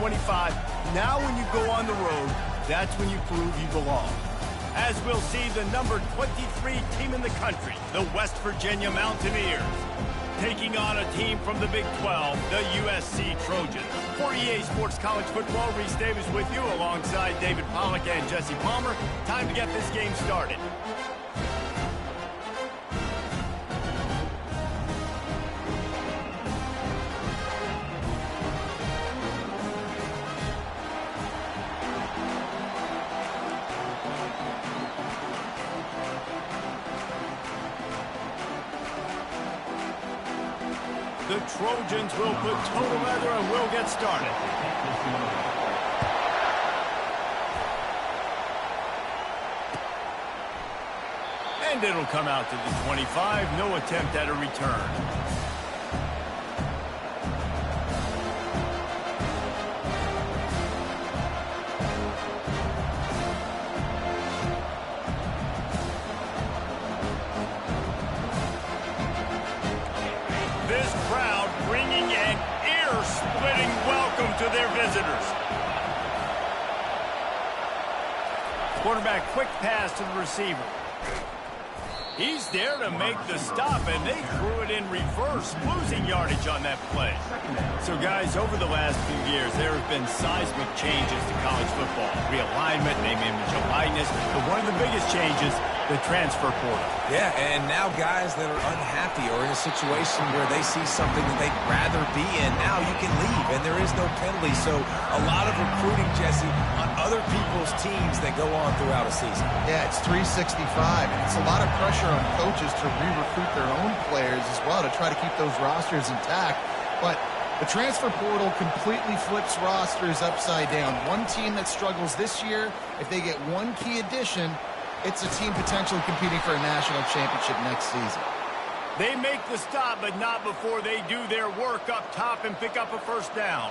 25. Now when you go on the road, that's when you prove you belong. As we'll see the number 23 team in the country, the West Virginia Mountaineers, taking on a team from the Big 12, the USC Trojans. For EA Sports College Football, Reese Davis with you alongside David Pollack and Jesse Palmer. Time to get this game started. The Trojans will put total leather and we'll get started. And it'll come out to the 25. No attempt at a return. This crowd bringing an ear-splitting welcome to their visitors. Quarterback quick pass to the receiver. He's there to make the stop, and they threw it in reverse, losing yardage on that play. So, guys, over the last few years, there have been seismic changes to college football. Realignment, name, image, and likeness. But one of the biggest changes, the transfer portal. Yeah, and now guys that are unhappy or in a situation where they see something that they'd rather be in, now you can leave, and there is no penalty. So a lot of recruiting, Jesse, on other people's teams that go on throughout a season. Yeah, it's 365, and it's a lot of pressure on coaches to re-recruit their own players as well to try to keep those rosters intact. But the transfer portal completely flips rosters upside down. One team that struggles this year, if they get one key addition, it's a team potentially competing for a national championship next season. They make the stop, but not before they do their work up top and pick up a first down.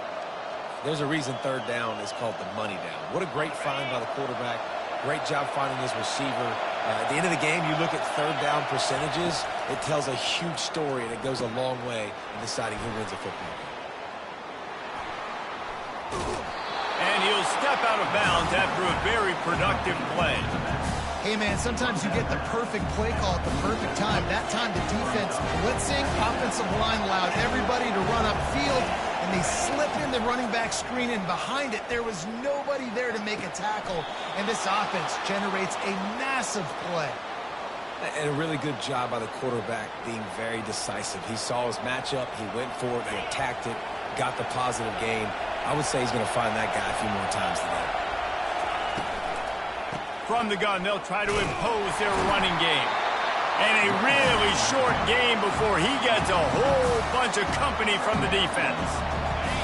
There's a reason third down is called the money down. What a great find by the quarterback. Great job finding his receiver. At the end of the game, you look at third down percentages. It tells a huge story, and it goes a long way in deciding who wins a football game. And he'll step out of bounds after a very productive play. Hey, man, sometimes you get the perfect play call at the perfect time. That time the defense blitzing, offensive line allowed everybody to run upfield, and they slip in the running back screen, and behind it, there was nobody there to make a tackle, and this offense generates a massive play. And a really good job by the quarterback being very decisive. He saw his matchup, he went for it, he attacked it, got the positive gain. I would say he's going to find that guy a few more times today. From the gun, they'll try to impose their running game. And a really short game before he gets a whole bunch of company from the defense.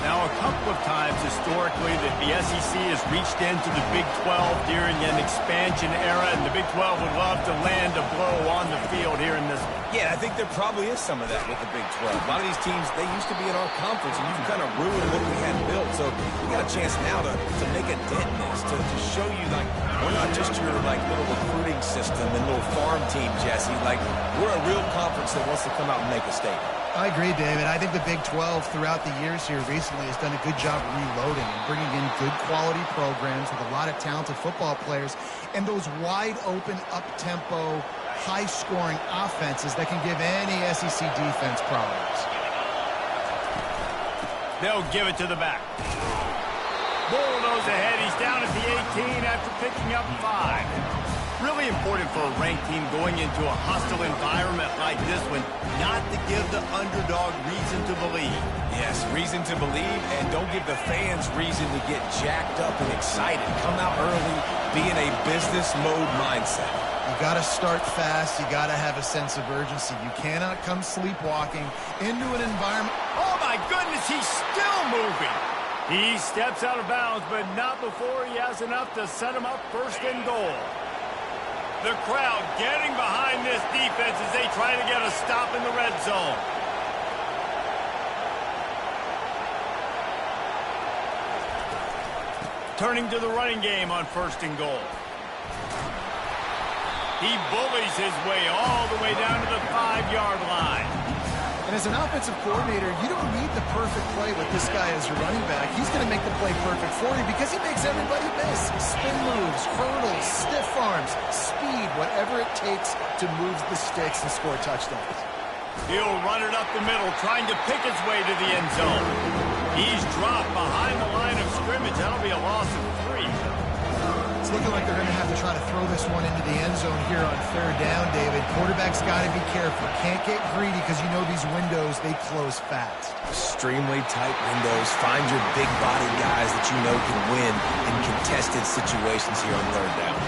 Now, a couple of times historically that the SEC has reached into the Big 12 during an expansion era, and the Big 12 would love to land a blow on the field here in this one. Yeah, I think there probably is some of that with the Big 12. A lot of these teams, they used to be in our conference, and you've kind of ruined what we had built. So we got a chance now to make a dent in this, to show you, like, we're not just your, like, little recruiting system and little farm team, Jesse. Like, we're a real conference that wants to come out and make a statement. I agree, David. I think the Big 12 throughout the years here recently has done a good job reloading and bringing in good quality programs with a lot of talented football players and those wide open, up-tempo, high-scoring offenses that can give any SEC defense problems. They'll give it to the back. Bulldoze ahead. He's down at the 18 after picking up 5. Really important for a ranked team going into a hostile environment like this one, not to give the underdog reason to believe. Yes, reason to believe, and don't give the fans reason to get jacked up and excited. Come out early, be in a business mode mindset. You got to start fast. You got to have a sense of urgency. You cannot come sleepwalking into an environment. Oh, my goodness, he's still moving. He steps out of bounds, but not before he has enough to set him up first and goal. The crowd getting behind this defense as they try to get a stop in the red zone. Turning to the running game on first and goal. He bullies his way all the way down to the 5-yard line. And as an offensive coordinator, you don't need the perfect play with this guy as your running back. He's going to make the play perfect for you because he makes everybody miss. Spin moves, hurdles, stiff arms, speed, whatever it takes to move the sticks and score touchdowns. He'll run it up the middle, trying to pick his way to the end zone. He's dropped behind the line of scrimmage. That'll be a loss of 3. It's looking like they're going to have to try to throw this one into the end zone here on 3rd down, David. Quarterback's got to be careful. Can't get greedy because you know these windows, they close fast. Extremely tight windows. Find your big body guys that you know can win in contested situations here on 3rd down.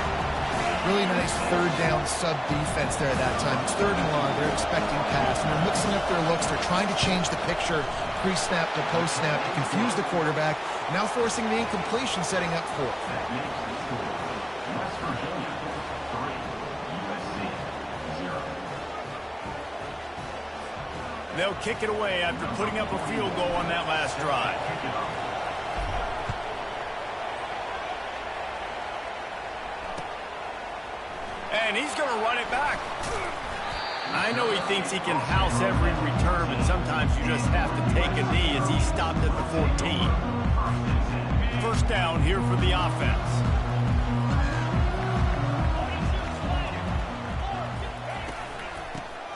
Really nice 3rd down sub defense there at that time. It's 3rd and long. They're expecting pass, and they're mixing up their looks. They're trying to change the picture pre-snap to post-snap to confuse the quarterback, now forcing the incompletion, setting up 4th. They'll kick it away after putting up a field goal on that last drive. And he's going to run it back. I know he thinks he can house every return, but sometimes you just have to take a knee as he stopped at the 14. 1st down here for the offense.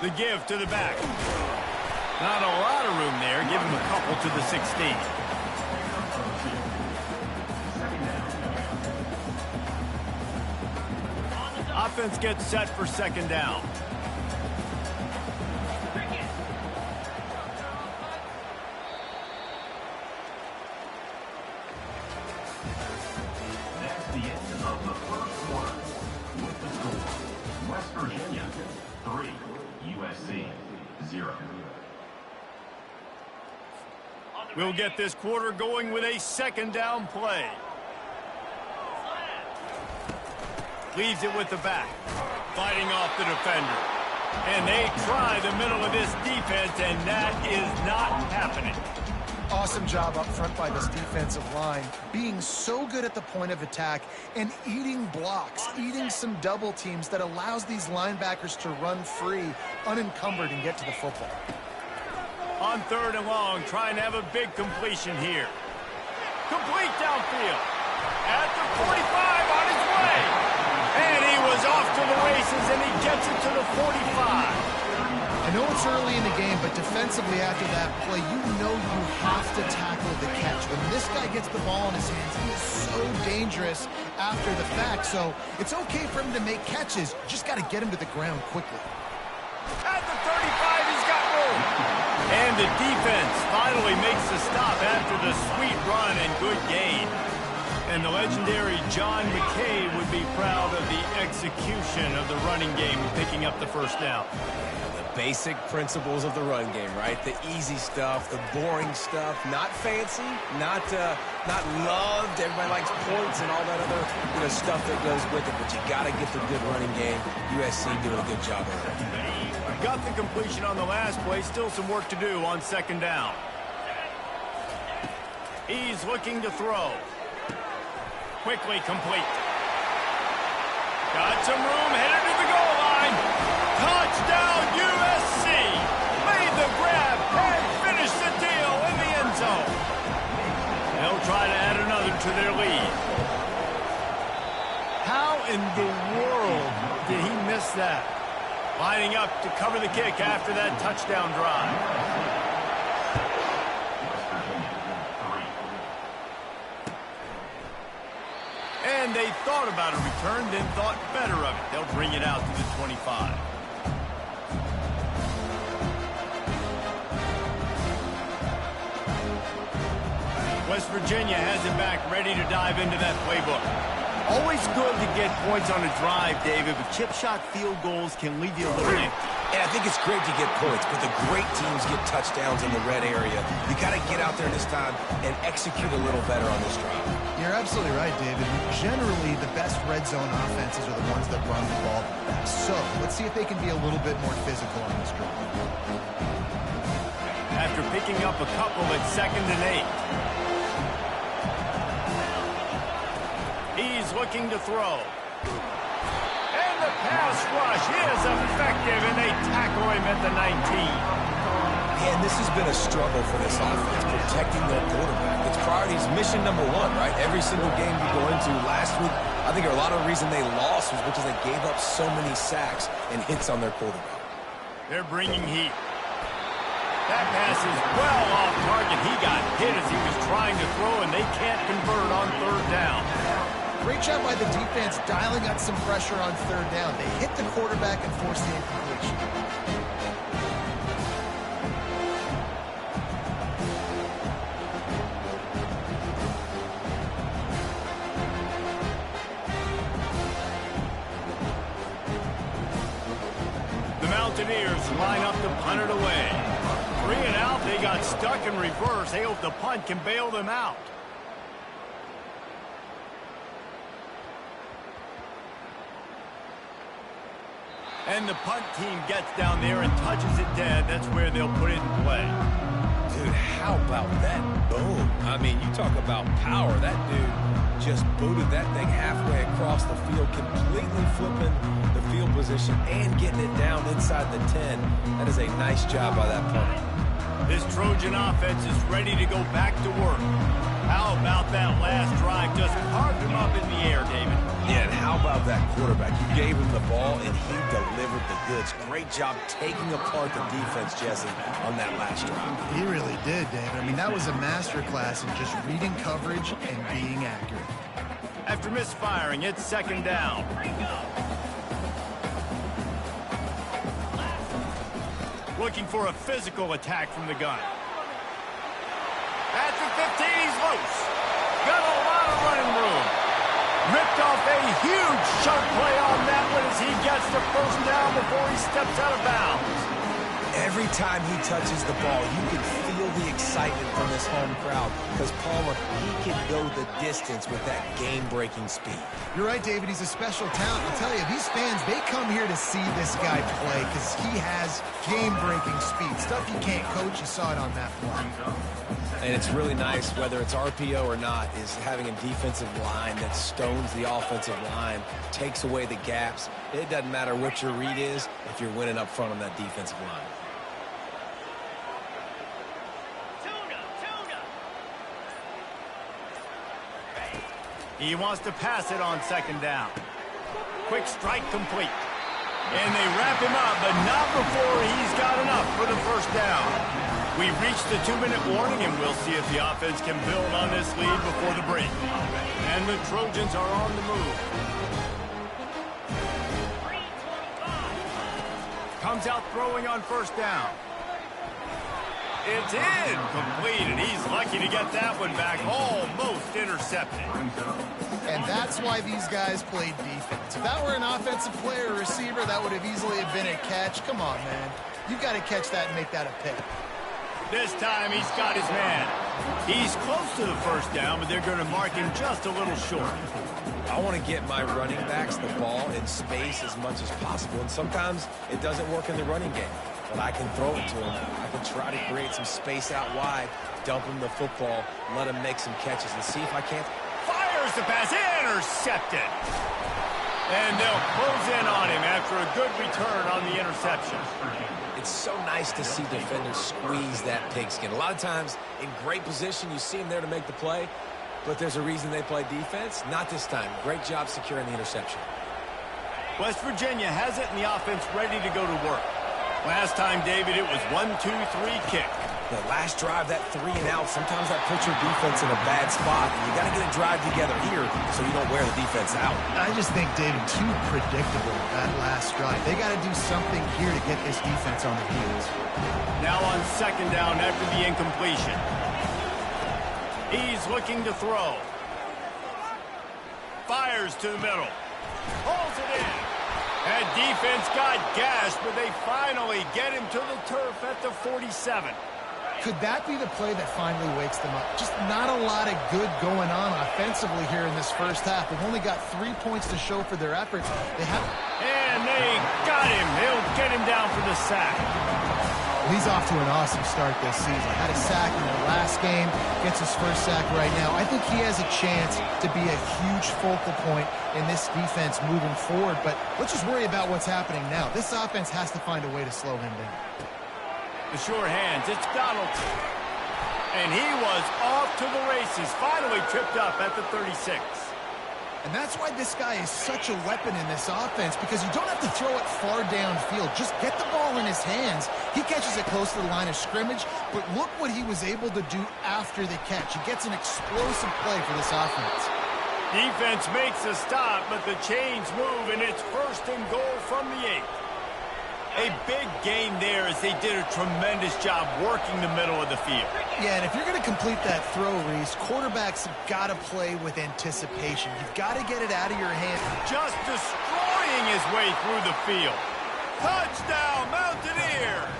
The give to the back. Not a lot of room there. Give him a couple to the 16. Offense gets set for 2nd down. That's the end of the 1st quarter. With the score, West Virginia 3, USC 0. We'll get this quarter going with a 2nd down play. Leaves it with the back. Fighting off the defender. And they try the middle of this defense, and that is not happening. Awesome job up front by this defensive line, being so good at the point of attack and eating blocks, eating some double teams that allows these linebackers to run free, unencumbered, and get to the football. On 3rd and long, trying to have a big completion here. Complete downfield. At the 45 on his way. And he was off to the races, and he gets it to the 45. I know it's early in the game, but defensively after that play, you know you have to tackle the catch. When this guy gets the ball in his hands, he is so dangerous after the fact. So it's okay for him to make catches. Just got to get him to the ground quickly. At the 35, he's got room. And the defense finally makes the stop after the sweet run and good gain. And the legendary John McKay would be proud of the execution of the running game, picking up the 1st down. Basic principles of the run game, right? The easy stuff, the boring stuff, not fancy, not loved. Everybody likes points and all that other stuff that goes with it, but you got to get the good running game. USC doing a good job of it. Got the completion on the last play. Still some work to do on 2nd down. He's looking to throw. Quickly complete. Got some room, headed to the goal line. Touchdown USC. Made the grab and finished the deal in the end zone. They'll try to add another to their lead. How in the world did he miss that? Lining up to cover the kick after that touchdown drive. And they thought about a return, then thought better of it. They'll bring it out to the 25. West Virginia has it back, ready to dive into that playbook. Always good to get points on a drive, David, but chip shot field goals can leave you a little empty. And I think it's great to get points, but the great teams get touchdowns in the red area. You got to get out there this time and execute a little better on this drive. You're absolutely right, David. Generally, the best red zone offenses are the ones that run the ball best. So let's see if they can be a little bit more physical on this drive. After picking up a couple at 2nd and 8. He's looking to throw. And the pass rush is effective, and they tackle him at the 19. And this has been a struggle for this offense, protecting their quarterback. It's priorities, mission number one, right? Every single game you go into last week, I think a lot of the reason they lost was because they gave up so many sacks and hits on their quarterback. They're bringing heat. That pass is well off target. He got hit as he was trying to throw, and they can't convert on third down. Great job by the defense dialing up some pressure on third down. They hit the quarterback and forced the incompletion. The Mountaineers line up to punt it away. 3 and out, they got stuck in reverse. They hope the punt can bail them out. And the punt team gets down there and touches it dead. That's where they'll put it in play. Dude, how about that boom? I mean, you talk about power. That dude just booted that thing halfway across the field, completely flipping the field position and getting it down inside the 10. That is a nice job by that punter. This Trojan offense is ready to go back to work. How about that last drive? Just carved him up in the air, David. Yeah, and how about that quarterback? You gave him the ball, and he delivered the goods. Great job taking apart the defense, Jesse, on that last drive. He really did, David. I mean, that was a masterclass in just reading coverage and being accurate. After misfiring, it's second down. Looking for a physical attack from the gun. At the 15, he's loose. Got a lot of running room. Ripped off a huge chunk play on that one as he gets the first down before he steps out of bounds. Every time he touches the ball, you can feel the excitement from this home crowd because Palmer, he can go the distance with that game-breaking speed. You're right, David. He's a special talent. I'll tell you, these fans, they come here to see this guy play because he has game-breaking speed. Stuff you can't coach. You saw it on that play. And it's really nice, whether it's RPO or not, is having a defensive line that stones the offensive line, takes away the gaps. It doesn't matter what your read is if you're winning up front on that defensive line. He wants to pass it on second down. Quick strike complete. And they wrap him up, but not before he's got enough for the first down. We've reached the 2-minute warning, and we'll see if the offense can build on this lead before the break. And the Trojans are on the move. Comes out throwing on first down. It's incomplete, and he's lucky to get that one back. Almost intercepted. And that's why these guys played defense. If that were an offensive player or receiver, that would have easily have been a catch. Come on, man. You've got to catch that and make that a pick. This time he's got his man. He's close to the first down, but they're going to mark him just a little short. I want to get my running backs the ball in space as much as possible, and sometimes it doesn't work in the running game. But I can throw it to him. I can try to create some space out wide, dump him the football, let him make some catches, and see if I can't. Fires the pass, intercepted. And they'll close in on him after a good return on the interception. It's so nice to see defenders squeeze that pigskin. A lot of times, in great position, you see them there to make the play, but there's a reason they play defense. Not this time. Great job securing the interception. West Virginia has it in the offense ready to go to work. Last time, David, it was 1-2-3 kick. The last drive, that 3 and out, sometimes that puts your defense in a bad spot. And you got to get a drive together here so you don't wear the defense out. I just think, David, too predictable, that last drive. They got to do something here to get this defense on their heels. Now on second down after the incompletion. He's looking to throw. Fires to the middle. Pulls it in. That defense got gashed, but they finally get him to the turf at the 47. Could that be the play that finally wakes them up? Just not a lot of good going on offensively here in this first half. They've only got 3 points to show for their efforts. And they got him. They'll get him down for the sack. He's off to an awesome start this season. Had a sack in the last game, gets his first sack right now. I think he has a chance to be a huge focal point in this defense moving forward. But let's just worry about what's happening now. This offense has to find a way to slow him down. The sure hands, it's Donaldson. And he was off to the races, finally tripped up at the 36. And that's why this guy is such a weapon in this offense, because you don't have to throw it far downfield. Just get the ball in his hands. He catches it close to the line of scrimmage, but look what he was able to do after the catch. He gets an explosive play for this offense. Defense makes a stop, but the chains move, and it's 1st and goal from the 8. A big gain there as they did a tremendous job working the middle of the field. Yeah, and if you're going to complete that throw, Reese, quarterbacks have got to play with anticipation. You've got to get it out of your hand. Just destroying his way through the field. Touchdown, Mountaineers!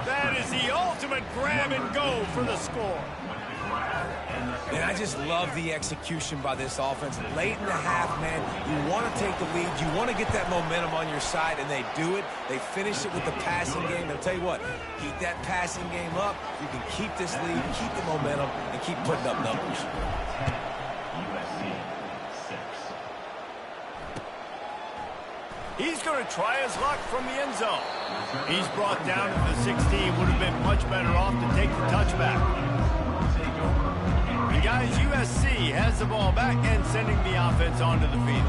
That is the ultimate grab and go for the score. And I just love the execution by this offense. Late in the half, man, you want to take the lead. You want to get that momentum on your side, and they do it. They finish it with the passing game. I'll tell you what, keep that passing game up. You can keep this lead, keep the momentum, and keep putting up numbers. USC 6. He's going to try his luck from the end zone. He's brought down to the 16. Would have been much better off to take the touchback. And guys, USC has the ball back and sending the offense onto the field.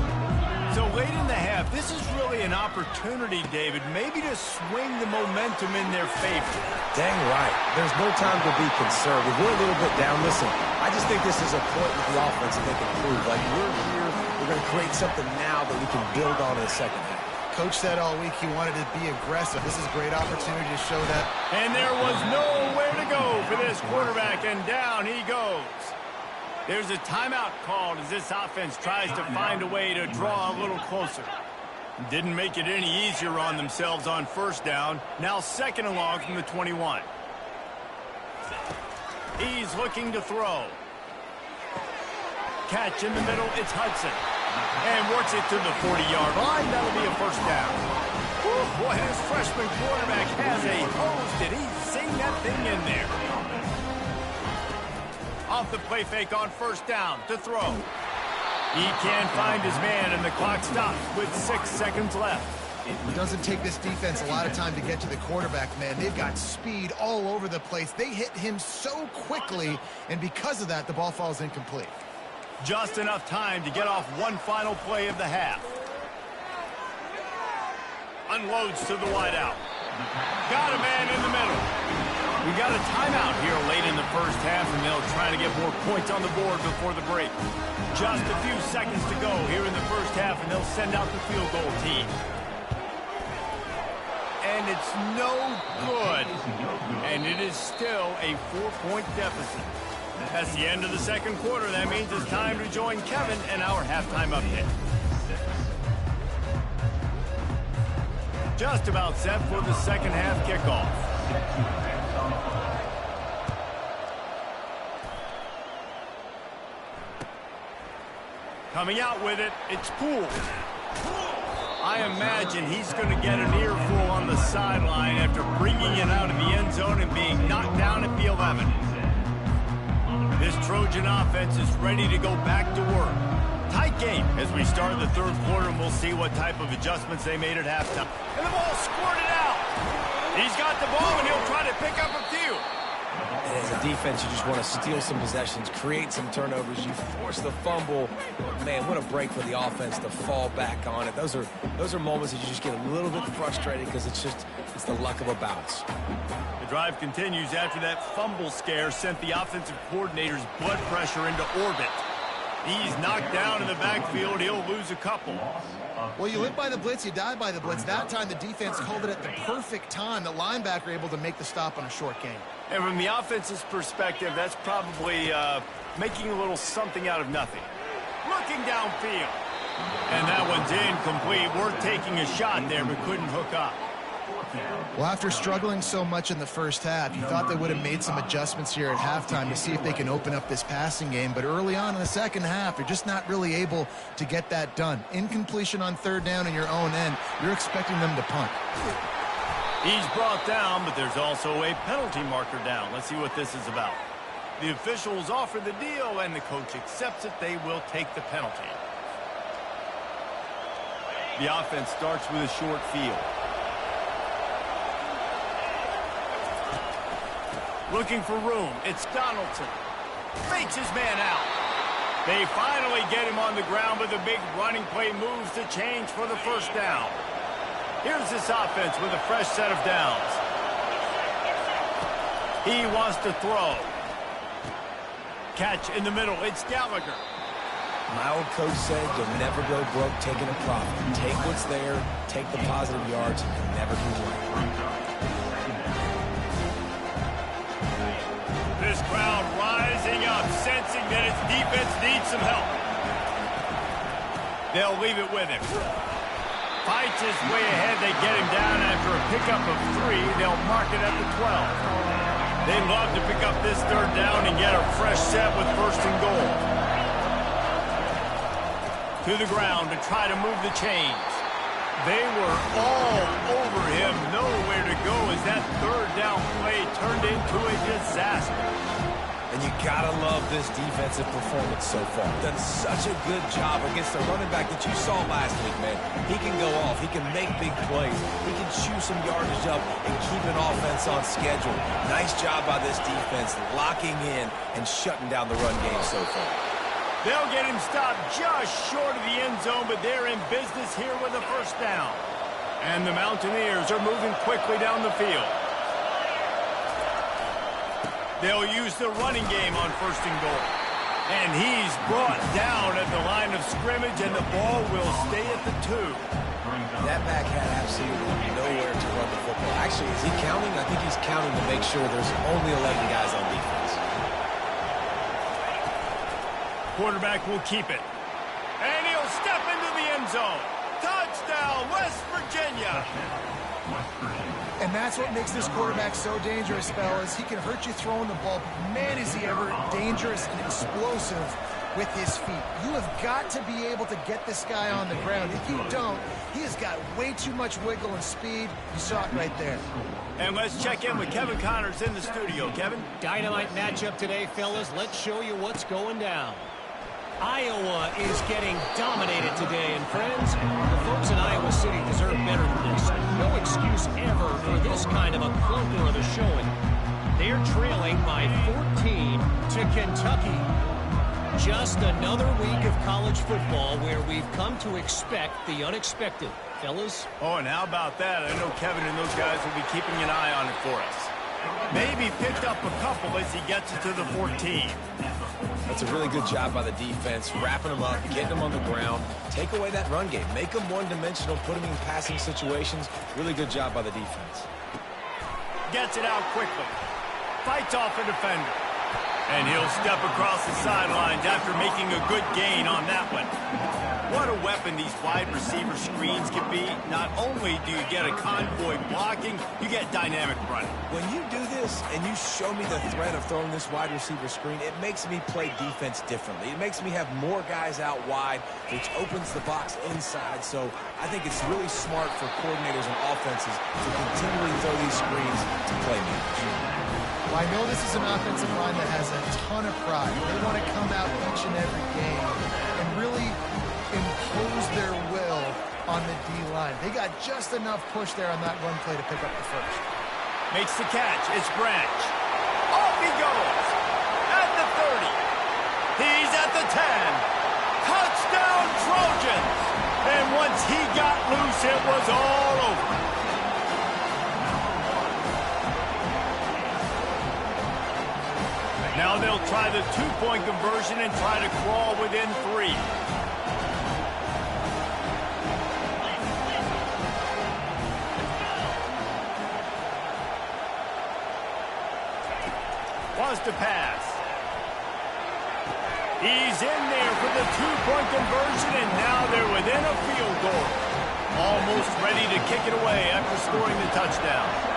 So late in the half, this is really an opportunity, David, maybe to swing the momentum in their favor. Dang right. There's no time to be conservative. We're a little bit down. Listen, I just think this is a point with the offense that they can prove. Like, we're here, we're going to create something now that we can build on in the second half. Coach said all week he wanted to be aggressive. This is a great opportunity to show that. And there was nowhere to go for this quarterback, and down he goes. There's a timeout called as this offense tries to find a way to draw a little closer. Didn't make it any easier on themselves on 1st down. Now 2nd and long from the 21. He's looking to throw. Catch in the middle, it's Hudson. And works it to the 40-yard line. That'll be a 1st down. Whew, boy, his freshman quarterback has a hose. Did he sing that thing in there? Off the play fake on 1st down to throw. He can't find his man, and the clock stops with 6 seconds left. It doesn't take this defense a lot of time to get to the quarterback, man. They've got speed all over the place. They hit him so quickly, and because of that, the ball falls incomplete. Just enough time to get off one final play of the half. Unloads to the wideout. Got a man in the middle. We got a timeout here late in the 1st half, and they'll try to get more points on the board before the break. Just a few seconds to go here in the 1st half, and they'll send out the field goal team. And it's no good. And it is still a 4-point deficit. That's the end of the 2nd quarter. That means it's time to join Kevin and our halftime update. Just about set for the 2nd half kickoff. Coming out with it, it's Poole. I imagine he's going to get an earful on the sideline after bringing it out of the end zone and being knocked down at the 11. This Trojan offense is ready to go back to work. Tight game as we start the 3rd quarter, and we'll see what type of adjustments they made at halftime. And the ball squirted out. He's got the ball, and he'll try to pick up a few. And as a defense, you just want to steal some possessions, create some turnovers. You force the fumble. Man, what a break for the offense to fall back on it. Those are moments that you just get a little bit frustrated because it's the luck of a bounce. The drive continues after that fumble scare sent the offensive coordinator's blood pressure into orbit. He's knocked down in the backfield. He'll lose a couple. Well, you live by the blitz, you die by the blitz. That time, the defense called it at the perfect time. The linebacker able to make the stop on a short game. And from the offense's perspective, that's probably making a little something out of nothing. Looking downfield. And that one's incomplete. Worth taking a shot there, but couldn't hook up. Well, after struggling so much in the 1st half, you thought they would have made some adjustments here at halftime to see if they can open up this passing game. But early on in the 2nd half, you're just not really able to get that done. Incompletion on 3rd down in your own end, you're expecting them to punt. He's brought down, but there's also a penalty marker down. Let's see what this is about. The officials offer the deal, and the coach accepts it. They will take the penalty. The offense starts with a short field. Looking for room. It's Donaldson. Fakes his man out. They finally get him on the ground, but the big running play moves the change for the first down. Here's this offense with a fresh set of downs. He wants to throw. Catch in the middle. It's Gallagher. My old coach said you'll never go broke taking a profit. Take what's there, take the positive yards, and you'll never complain. This crowd rising up, sensing that its defense needs some help. They'll leave it with him. Fights his way ahead. They get him down after a pickup of 3. They'll mark it at the 12. They'd love to pick up this third down and get a fresh set with first and goal. To the ground to try to move the chains. They were all over him, nowhere to go as that third down play turned into a disaster. And you gotta love this defensive performance so far. Done such a good job against the running back that you saw last week, man. He can go off. He can make big plays. He can chew some yardage up and keep an offense on schedule. Nice job by this defense locking in and shutting down the run game so far. They'll get him stopped just short of the end zone, but they're in business here with a first down. And the Mountaineers are moving quickly down the field. They'll use the running game on first and goal. And he's brought down at the line of scrimmage, and the ball will stay at the 2. That back had absolutely nowhere to run the football. Actually, is he counting? I think he's counting to make sure there's only 11 guys on defense. Quarterback will keep it. And he'll step into the end zone. Touchdown, West Virginia. And that's what makes this quarterback so dangerous, fellas. He can hurt you throwing the ball, but man, is he ever dangerous and explosive with his feet. You have got to be able to get this guy on the ground. If you don't, he has got way too much wiggle and speed. You saw it right there. And let's check in with Kevin Connors in the studio. Kevin? Dynamite matchup today, fellas. Let's show you what's going down. Iowa is getting dominated today, and friends, the folks in Iowa City deserve better than this. No excuse ever for this kind of a clunker of a showing. They're trailing by 14 to Kentucky. Just another week of college football where we've come to expect the unexpected. Fellas? Oh, and how about that? I know Kevin and those guys will be keeping an eye on it for us. Maybe picked up a couple as he gets it to the 14. That's a really good job by the defense, wrapping them up, getting them on the ground. Take away that run game. Make them one-dimensional, put them in passing situations. Really good job by the defense. Gets it out quickly. Fights off a defender. And he'll step across the sidelines after making a good gain on that one. What a weapon these wide receiver screens can be. Not only do you get a convoy blocking, you get dynamic running. When you do this and you show me the threat of throwing this wide receiver screen, it makes me play defense differently. It makes me have more guys out wide, which opens the box inside. So I think it's really smart for coordinators and offenses to continually throw these screens to play manage. Well, I know this is an offensive line that has a ton of pride. They want to come out each and every game and really impose their will on the D-line. They got just enough push there on that run play to pick up the first. Makes the catch. It's Branch. Off he goes. At the 30. He's at the 10. Touchdown, Trojans. And once he got loose, it was all over. Now they'll try the two-point conversion and try to crawl within 3. Wants to pass. He's in there for the two-point conversion, and now they're within a field goal. Almost ready to kick it away after scoring the touchdown.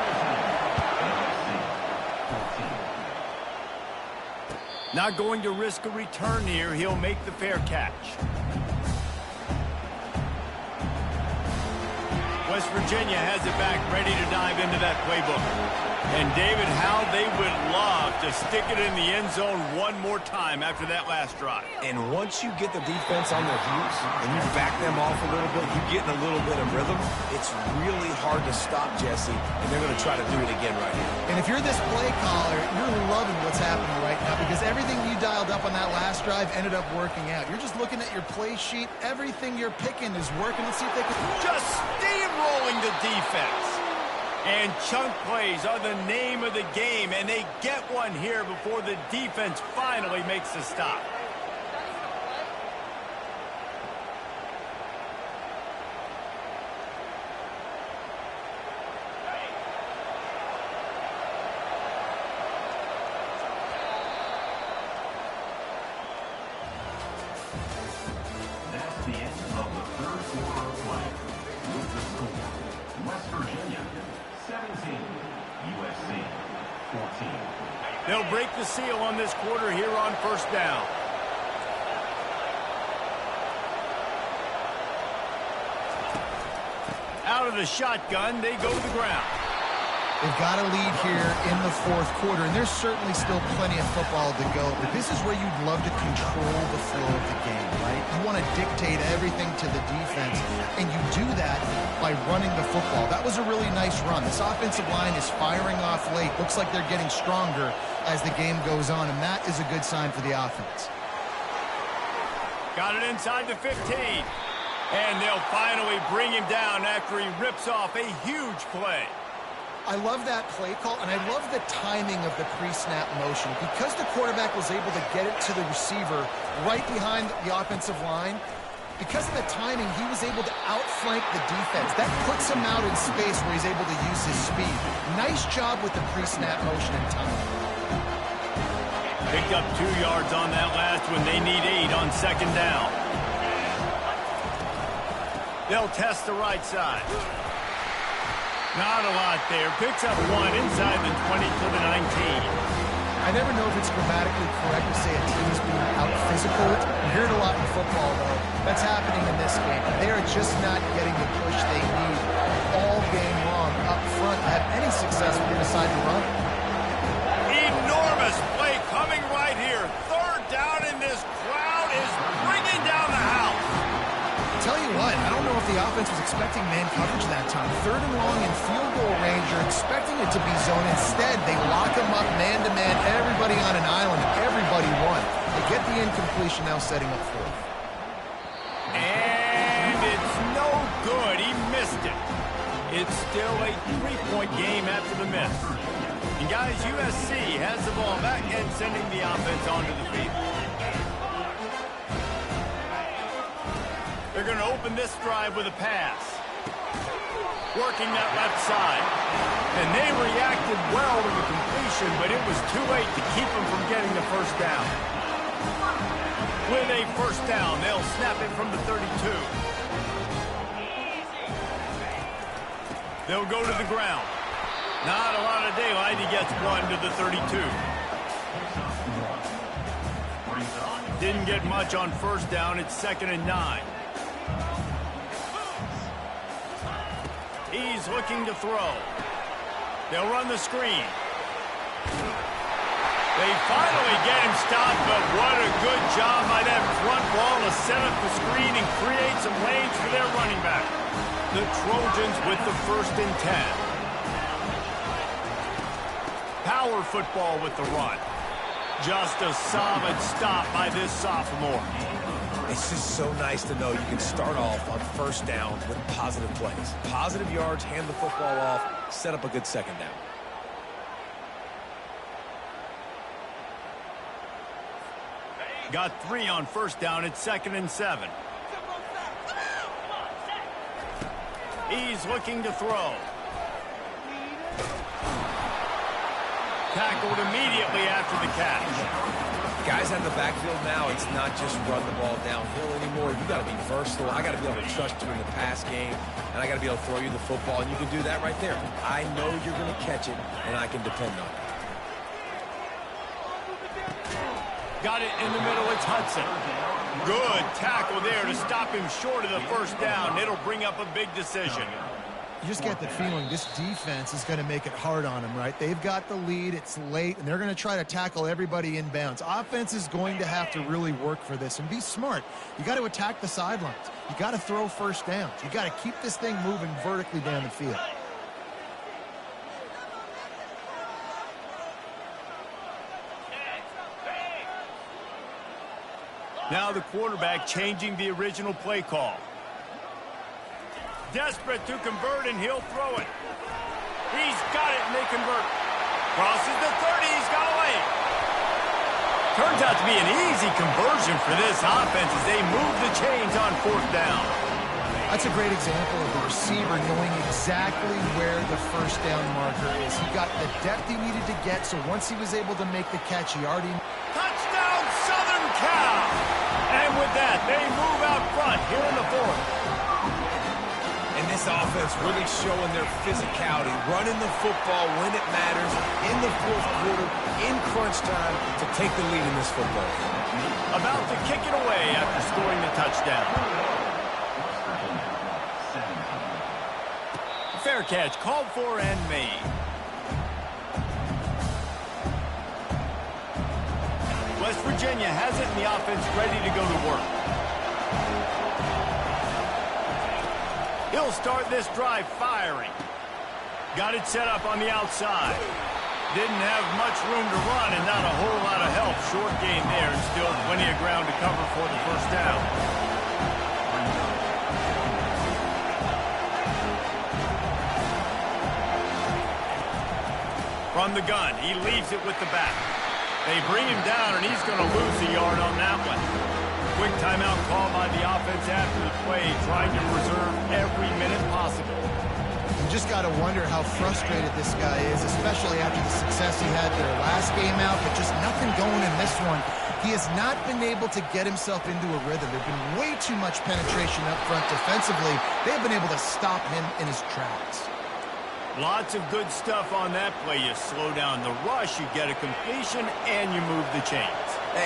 Not going to risk a return here. He'll make the fair catch. West Virginia has it back, ready to dive into that playbook. And David, how they would love to stick it in the end zone one more time after that last drive. And once you get the defense on their heels and you back them off a little bit, you get in a little bit of rhythm, it's really hard to stop, Jesse, and they're going to try to do it again right here. And if you're this play caller, you're loving what's happening right now because everything you dialed up on that last drive ended up working out. You're just looking at your play sheet. Everything you're picking is working. Let's see if they can... Just steamrolling the defense. And chunk plays are the name of the game, and they get one here before the defense finally makes the stop. That's the end of the third quarter of play. With the score, West Virginia 17, USC 14. They'll break the seal on this quarter here on first down. Out of the shotgun, they go to the ground. They've got a lead here in the fourth quarter, and there's certainly still plenty of football to go, but this is where you'd love to control the flow of the game, right? You want to dictate everything to the defense, and you do that by running the football. That was a really nice run. This offensive line is firing off late. Looks like they're getting stronger as the game goes on, and that is a good sign for the offense. Got it inside the 15. And they'll finally bring him down after he rips off a huge play. I love that play call, and I love the timing of the pre-snap motion. Because the quarterback was able to get it to the receiver right behind the offensive line, because of the timing, he was able to outflank the defense. That puts him out in space where he's able to use his speed. Nice job with the pre-snap motion and timing. Picked up 2 yards on that last one. They need 8 on second down. They'll test the right side. Not a lot there. Picks up 1 inside the 20 to the 19. I never know if it's grammatically correct to say a team is being out-physical. You hear it a lot in football, though. That's happening in this game. They are just not getting the push they need all game long up front to have any success when they decide to run. Enormous play coming right here. Third down, and this crowd is bringing down the house. Tell you what, I don't know if the offense was expecting man coverage that time. Third and long in field goal range, you're expecting it to be zone. Instead, they lock them up man-to-man, everybody on an island, everybody won. They get the incompletion, now setting up fourth. And it's no good. He missed it. It's still a 3-point game after the miss. And guys, USC has the ball back and sending the offense onto the field. They're going to open this drive with a pass. Working that left side. And they reacted well to the completion, but it was too late to keep them from getting the first down. With a first down, they'll snap it from the 32. They'll go to the ground. Not a lot of daylight. He gets 1 to the 32. Didn't get much on first down. It's 2nd and 9. He's looking to throw. They'll run the screen. They finally get him stopped, but what a good job by that front ball to set up the screen and create some lanes for their running back. The Trojans with the 1st and 10. Power football with the run. Just a solid stop by this sophomore. It's just so nice to know you can start off on first down with positive plays. Positive yards, hand the football off, set up a good second down. Got 3 on first down. It's 2nd and 7. He's looking to throw. Tackled immediately after the catch. Guys out of the backfield now, it's not just run the ball downhill anymore. You got to be versatile. I got to be able to trust you in the pass game, and I got to be able to throw you the football, and you can do that right there. I know you're going to catch it, and I can depend on it. Got it in the middle. It's Hudson. Good tackle there to stop him short of the first down. It'll bring up a big decision. You just get the feeling this defense is going to make it hard on them, right? They've got the lead, it's late, and they're going to try to tackle everybody inbounds. Offense is going to have to really work for this and be smart. You got to attack the sidelines. You got to throw first downs. You got to keep this thing moving vertically down the field. Now the quarterback changing the original play call. Desperate to convert, and he'll throw it. He's got it, and they convert. Crosses the 30, he's got away. Turns out to be an easy conversion for this offense as they move the chains on 4th down. That's a great example of the receiver knowing exactly where the first down marker is. He got the depth he needed to get, so once he was able to make the catch, he already... Touchdown, Southern Cal! And with that, they move out front here in the 4th. And this offense really showing their physicality, running the football when it matters, in the 4th quarter, in crunch time, to take the lead in this football. About to kick it away after scoring the touchdown. Fair catch, called for and made. West Virginia has it, and the offense ready to go to work. He'll start this drive firing. Got it set up on the outside. Didn't have much room to run and not a whole lot of help. Short gain there and still plenty of ground to cover for the first down. From the gun, he leaves it with the back. They bring him down, and he's going to lose a yard on that one. Quick timeout call by the offense after the play, trying to preserve every minute possible. You just got to wonder how frustrated this guy is, especially after the success he had their last game out, but just nothing going in this one. He has not been able to get himself into a rhythm. There's been way too much penetration up front defensively. They've been able to stop him in his tracks. Lots of good stuff on that play. You slow down the rush, you get a completion, and you move the chains.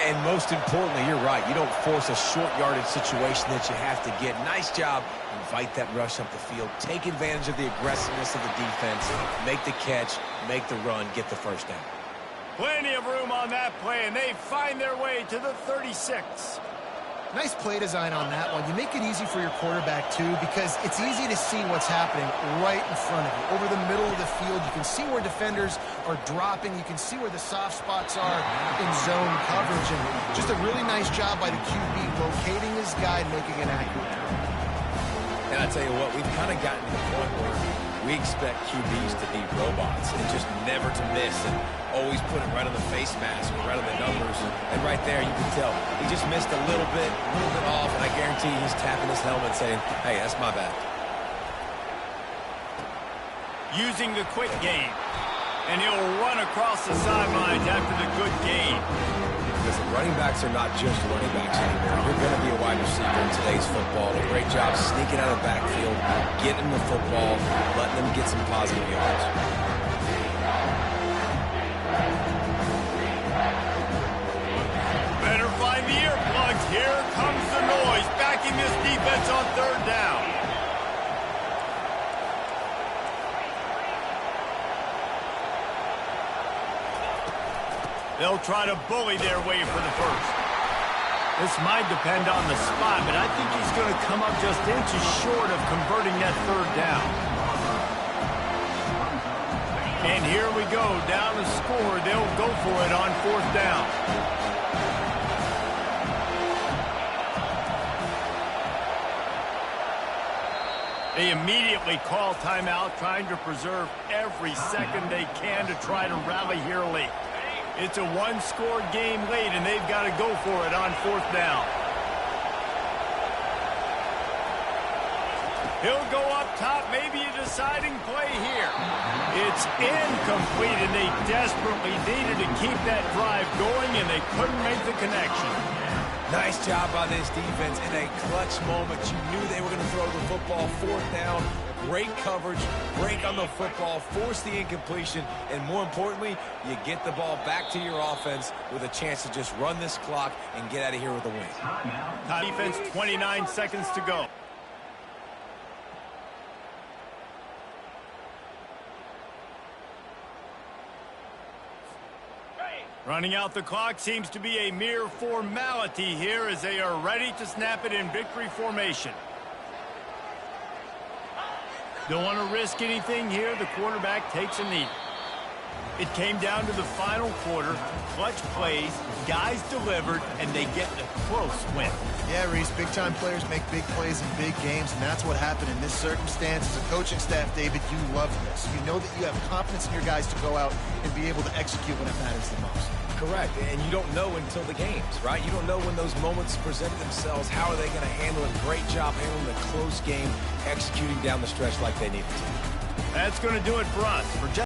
And most importantly, you're right. You don't force a short yardage situation that you have to get. Nice job. Invite that rush up the field. Take advantage of the aggressiveness of the defense. Make the catch. Make the run. Get the first down. Plenty of room on that play, and they find their way to the 36. Nice play design on that one. You make it easy for your quarterback, too, because it's easy to see what's happening right in front of you. Over the middle of the field, you can see where defenders are dropping. You can see where the soft spots are in zone coverage. And just a really nice job by the QB locating his guy and making an accurate throw. And I tell you what, we've kind of gotten to the point where we expect QBs to be robots and just never to miss and always put it right on the face mask or right on the numbers. And right there, you can tell he just missed a little bit off, and I guarantee he's tapping his helmet saying, hey, that's my bad. Using the quick game, and he'll run across the sidelines after the good game. Because the running backs are not just running backs anymore. You're going to be a wide receiver in today's football. A great job sneaking out of the backfield, getting the football, letting them get some positive yards. Better find the earplugs. Here comes the noise, backing this defense on 3rd down. They'll try to bully their way for the first. This might depend on the spot, but I think he's going to come up just inches short of converting that 3rd down. And here we go, down to score. They'll go for it on 4th down. They immediately call timeout, trying to preserve every second they can to try to rally here late. It's a one-score game late, and they've got to go for it on 4th down. He'll go up top, maybe a deciding play here. It's incomplete, and they desperately needed to keep that drive going, and they couldn't make the connection. Nice job by this defense in a clutch moment. You knew they were going to throw the football 4th down. Great coverage, break on the football, force the incompletion, and more importantly, you get the ball back to your offense with a chance to just run this clock and get out of here with a win. Defense, 29 seconds to go. Running out the clock seems to be a mere formality here as they are ready to snap it in victory formation. Don't want to risk anything here. The quarterback takes a knee. It came down to the final quarter. Clutch plays, guys delivered, and they get a close win. Yeah, Reese, big-time players make big plays in big games, and that's what happened in this circumstance. As a coaching staff, David, you love this. You know that you have confidence in your guys to go out and be able to execute when it matters the most. Correct, and you don't know until the games, right? You don't know when those moments present themselves. How are they going to handle it? Great job handling the close game, executing down the stretch like they needed to. That's going to do it for us. For